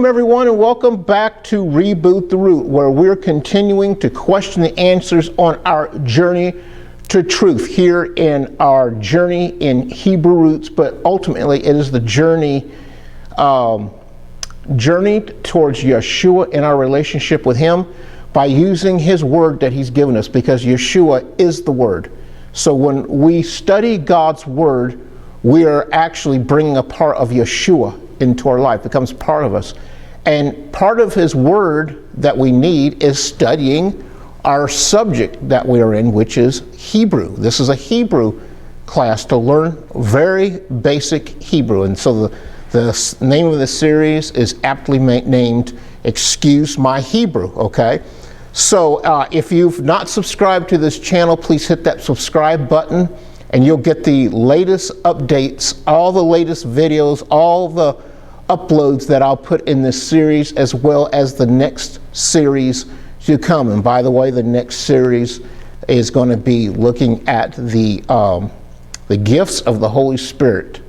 Welcome everyone, and welcome back to Reboot the Root, where we're continuing to question the answers on our journey to truth here in our journey in Hebrew roots, but ultimately it is the journey towards Yeshua in our relationship with him by using his word that he's given us, because Yeshua is the word. So when we study God's word, we are actually bringing a part of Yeshua into our life. It becomes part of us. And part of his word that we need is studying our subject that we are in, which is Hebrew. This is a Hebrew class to learn very basic Hebrew. And so the name of the series is aptly named Excuse My Hebrew, okay? So if you've not subscribed to this channel, please hit that subscribe button, and you'll get the latest updates, all the latest videos, all the uploads that I'll put in this series, as well as the next series to come. And by the way, the next series is going to be looking at the gifts of the Holy Spirit.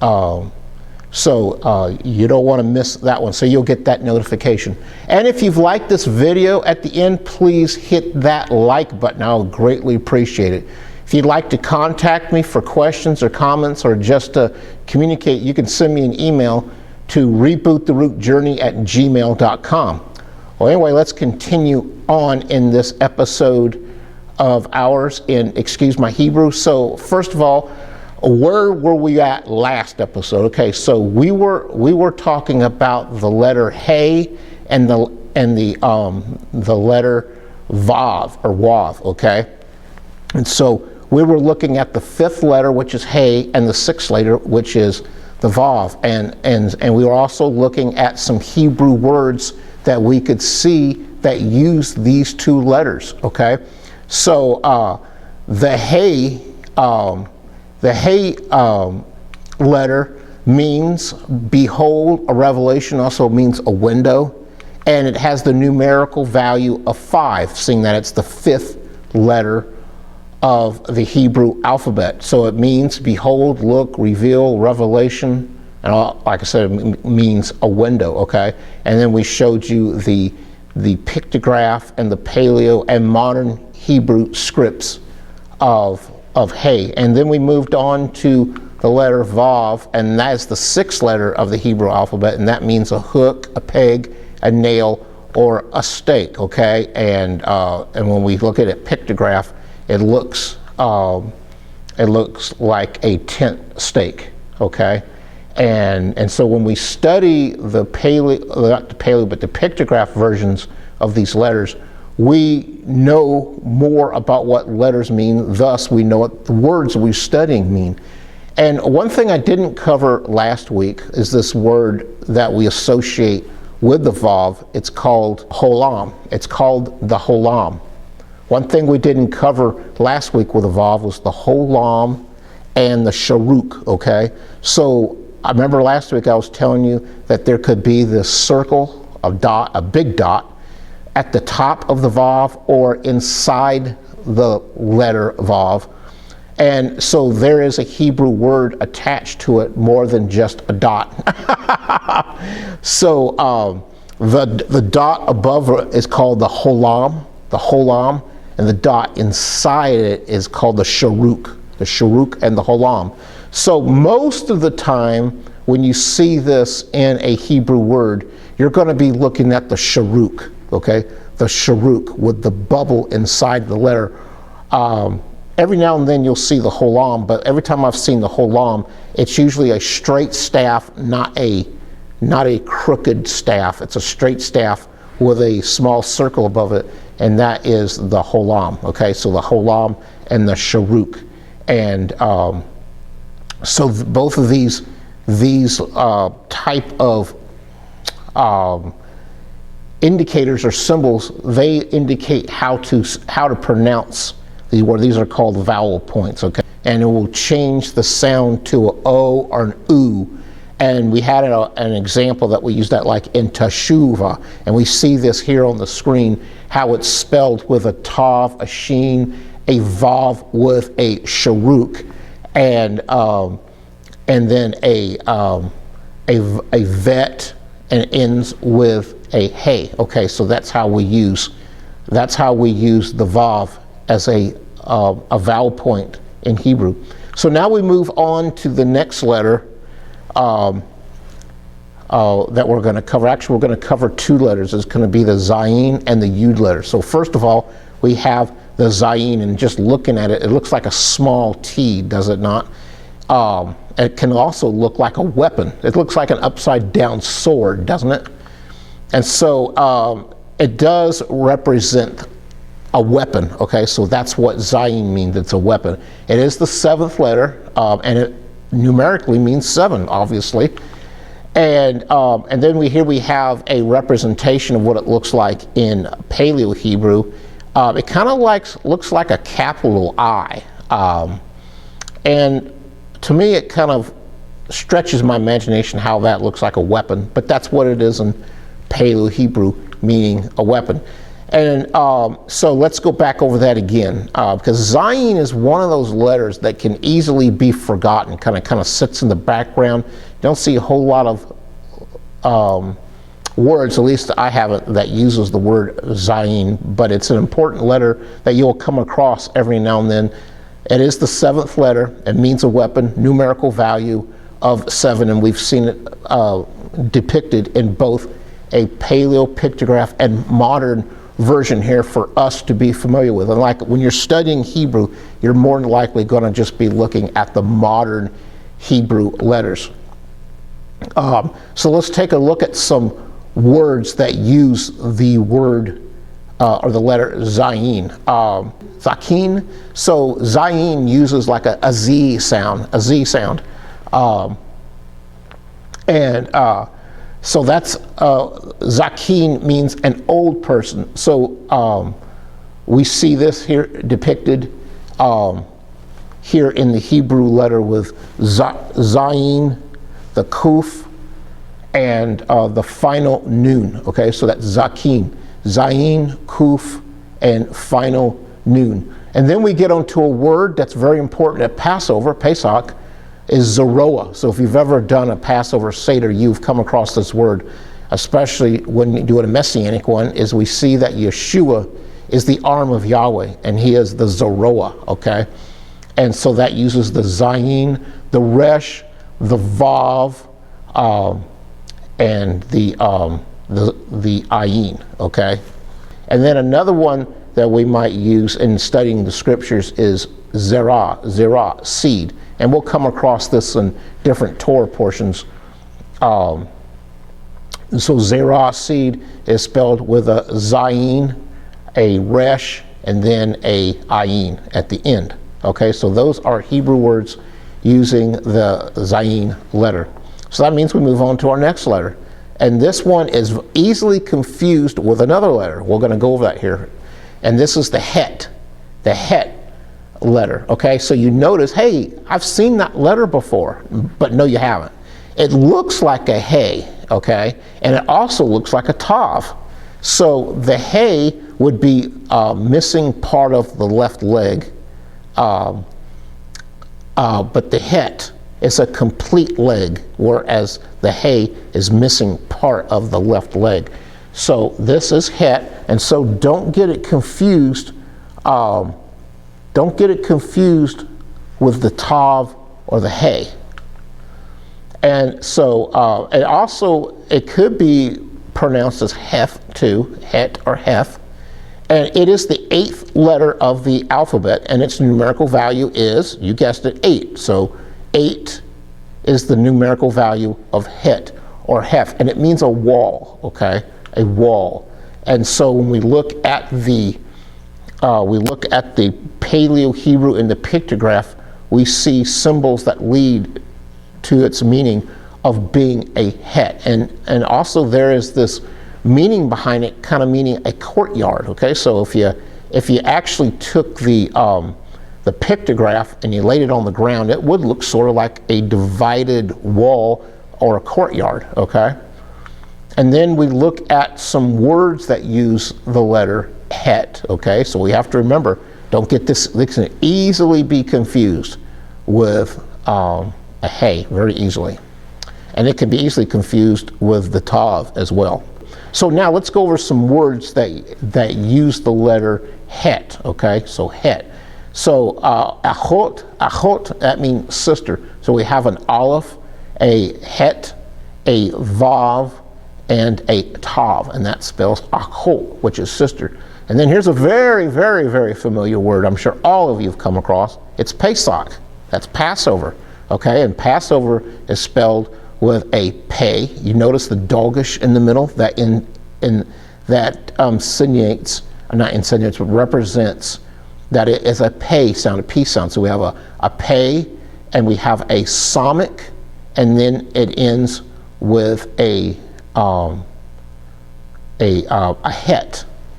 So you don't want to miss that one, so you'll get that notification. And if you've liked this video, at the end, please hit that like button. I'll greatly appreciate it. If you'd like to contact me for questions or comments, or just to communicate, you can send me an email to reboottherootjourney@gmail.com. Well, anyway, let's continue on in this episode of ours in Excuse My Hebrew. So first of all, where were we at last episode? Okay, so we were talking about the letter Hey and the letter Vav or Wav. Okay, and so we were looking at the fifth letter, which is Hey, and the sixth letter, which is the Vav, and we were also looking at some Hebrew words that we could see that use these two letters. Okay, so the Hey letter means behold. A revelation also means a window, and it has the numerical value of 5, seeing that it's the fifth letter of the Hebrew alphabet. So it means behold, look, reveal, revelation, and all, like I said, it means a window. Okay, and then we showed you the pictograph and the Paleo and modern Hebrew scripts of Hey. And then we moved on to the letter Vav, and that's the sixth letter of the Hebrew alphabet, and that means a hook, a peg, a nail, or a stake. Okay, and when we look at it pictograph, it looks like a tent stake. Okay, and so when we study the not the Paleo, but the pictograph versions of these letters, we know more about what letters mean. Thus, we know what the words we're studying mean. And one thing I didn't cover last week is this word that we associate with the Vav. It's called Holam. It's called the Holam. One thing we didn't cover last week with the Vav was the Holam and the Sharuk. Okay, so I remember last week I was telling you that there could be this circle, a dot, a big dot, at the top of the Vav or inside the letter Vav. And so there is a Hebrew word attached to it more than just a dot. So the dot above it is called the Holam, and the dot inside it is called the Sharuk and the Holam. So most of the time when you see this in a Hebrew word, you're going to be looking at the Sharuk. Okay, the Sharuk with the bubble inside the letter. Every now and then you'll see the Holam, but every time I've seen the Holam, it's usually a straight staff, not a crooked staff. It's a straight staff with a small circle above it, and that is the Holam. Okay, so the Holam and the Sharuk, and so both of these type of indicators or symbols, they indicate how to pronounce these words. These are called vowel points. Okay, and it will change the sound to an O or an U. And we had an example that we used that like in Teshuva, and we see this here on the screen, how it's spelled with a Tav, a Sheen, a Vav with a Sharuk, and then a Vet, and ends with a hey. Okay, so that's how we use the vav as a vowel point in Hebrew. So now we move on to the next letter that we're going to cover. Actually, we're going to cover two letters. It's going to be the Zayin and the Yud letter. So first of all, we have the Zayin, and just looking at it, it looks like a small T, does it not? It can also look like a weapon. It looks like an upside down sword, doesn't it? And so it does represent a weapon, okay? So that's what Zayin means, it's a weapon. It is the seventh letter, and it numerically means 7, obviously. And then we have a representation of what it looks like in Paleo Hebrew. It kind of looks like a capital I. And to me, it kind of stretches my imagination how that looks like a weapon, but that's what it is in Paleo Hebrew, meaning a weapon. And so let's go back over that again, because Zayin is one of those letters that can easily be forgotten, kind of sits in the background. You don't see a whole lot of words, at least I haven't, that uses the word Zayin, but it's an important letter that you'll come across every now and then. It is the 7th letter. It means a weapon, numerical value of 7, and we've seen it depicted in both a paleo pictograph and modern version here for us to be familiar with. And like when you're studying Hebrew, you're more than likely going to just be looking at the modern Hebrew letters. So let's take a look at some words that use the word or the letter Zayin. Zakin. So Zayin uses like a Z sound, so that's Zakin means an old person. So we see this here depicted here in the Hebrew letter with Zayin, the Kuf, and the final Nun. Okay, so that's Zakin, Zayin, Kuf, and final Nun. And then we get onto a word that's very important at Passover, Pesach, is Zoroah. So if you've ever done a Passover Seder, you've come across this word, especially when you do a Messianic one, is we see that Yeshua is the arm of Yahweh, and he is the Zoroah, okay? And so that uses the Zayin, the Resh, the Vav, and the Ayin, okay? And then another one that we might use in studying the scriptures is Zerah, seed. And we'll come across this in different Torah portions. So Zerah, seed, is spelled with a Zayin, a Resh, and then a Ayin at the end. Okay, so those are Hebrew words using the Zayin letter. So that means we move on to our next letter. And this one is easily confused with another letter. We're going to go over that here. And this is the Het letter. Okay, so you notice, hey, I've seen that letter before, but no, you haven't. It looks like a Hey, okay, and it also looks like a Tav. So the Hey would be missing part of the left leg, but the Het is a complete leg, whereas the Hey is missing part of the left leg. So this is Het, and so don't get it confused. Don't get it confused with the Tav or the Hey. And so, and also it could be pronounced as Hef too, Het or Hef. And it is the 8th letter of the alphabet, and its numerical value is, you guessed it, 8. So 8 is the numerical value of Het or Hef, and it means a wall, okay? A wall. And so when we look at the Paleo Hebrew in the pictograph, we see symbols that lead to its meaning of being a Het. And also there is this meaning behind it, kind of meaning a courtyard, okay? So if you actually took the pictograph and you laid it on the ground, it would look sort of like a divided wall or a courtyard, okay? And then we look at some words that use the letter Het, okay? So we have to remember, don't get this can easily be confused with a Hey, very easily. and it can be easily confused with the tav as well. So now let's go over some words that use the letter het, okay? So het. So achot, that means sister. So we have an aleph, a het, a vav, and a tav, and that spells achot, which is sister. And then here's a very, very, very familiar word I'm sure all of you have come across. It's Pesach. That's Passover, okay? And Passover is spelled with a pei. You notice the dogish in the middle that represents that it is a pei sound, a p sound. So we have a pei, and we have a somic, and then it ends with a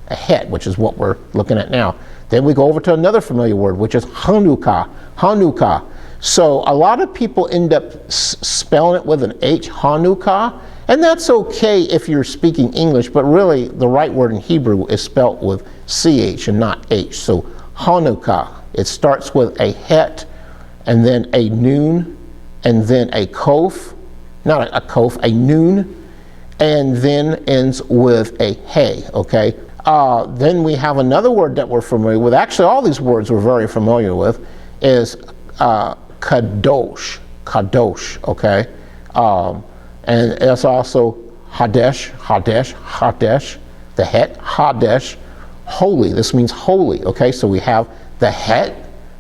het, which is what we're looking at now. Then we go over to another familiar word, which is Hanukkah. Hanukkah. So a lot of people end up spelling it with an H, Hanukkah, and that's okay if you're speaking English, but really the right word in Hebrew is spelt with CH and not H. So Hanukkah, it starts with a het, and then a noon, and then a kof, not a kof, a noon, and then ends with a hey, okay? Then we have another word that we're familiar with. Actually, all these words we're very familiar with is kadosh, okay? And it's also Hadesh, the het, Hadesh, holy. This means holy, okay? So we have the het,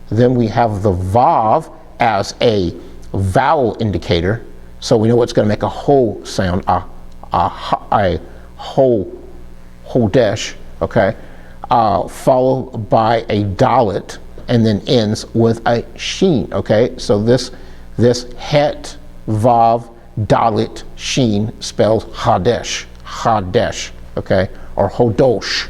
then we have the vav as a vowel indicator. So we know it's going to make a whole sound, a hodesh, okay? Followed by a dalet, and then ends with a sheen, okay? So this het, vav, dalet, sheen spells hadesh, okay? Or hodosh.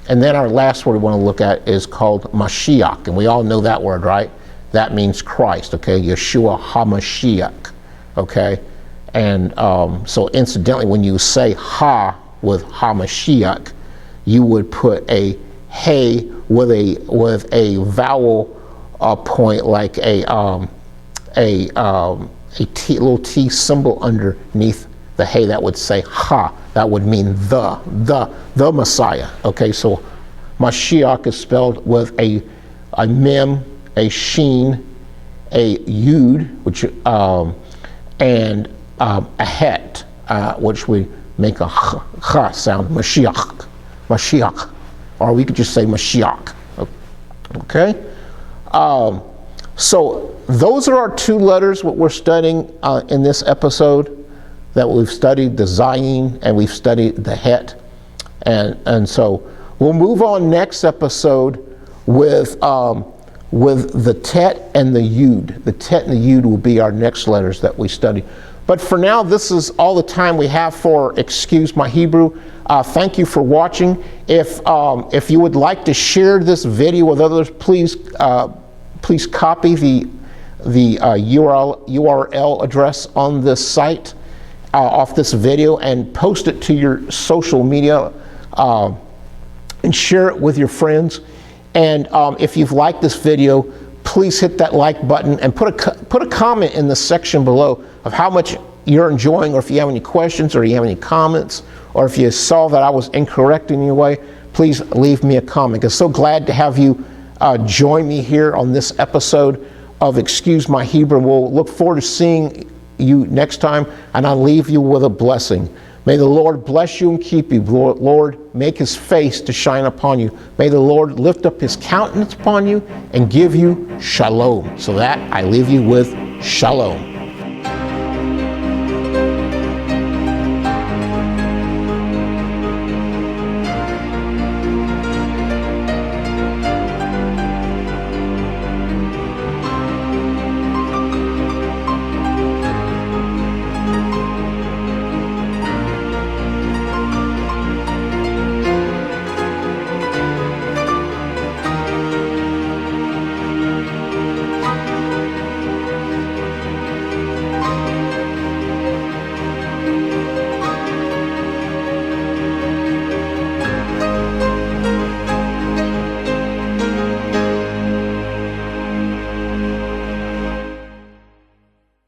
And then our last word we want to look at is called Mashiach, and we all know that word, right? That means Christ, okay? Yeshua HaMashiach, okay? And so incidentally, when you say ha with HaMashiach, you would put a hey with a vowel point, like a little T symbol underneath the hey that would say ha. That would mean the Messiah. Okay, so Mashiach is spelled with a mem, a sheen, a yud, which and a het, which we make a ch sound, Mashiach, or we could just say Mashiach. Okay, so those are our two letters. What we're studying in this episode. That we've studied the Zayin and we've studied the het, and so we'll move on next episode with the tet and the yud. The tet and the yud will be our next letters that we study. But for now, this is all the time we have for Excuse My Hebrew. Thank you for watching. If you would like to share this video with others, please copy the URL address on this site. Off this video and post it to your social media and share it with your friends. And if you've liked this video, please hit that like button and put a comment in the section below of how much you're enjoying, or if you have any questions or you have any comments, or if you saw that I was incorrect in your way, please leave me a comment. I'm so glad to have you join me here on this episode of Excuse My Hebrew. We'll look forward to seeing you next time, and I'll leave you with a blessing. May the Lord bless you and keep you. Lord, make his face to shine upon you. May the Lord lift up his countenance upon you and give you shalom. So that I leave you with shalom.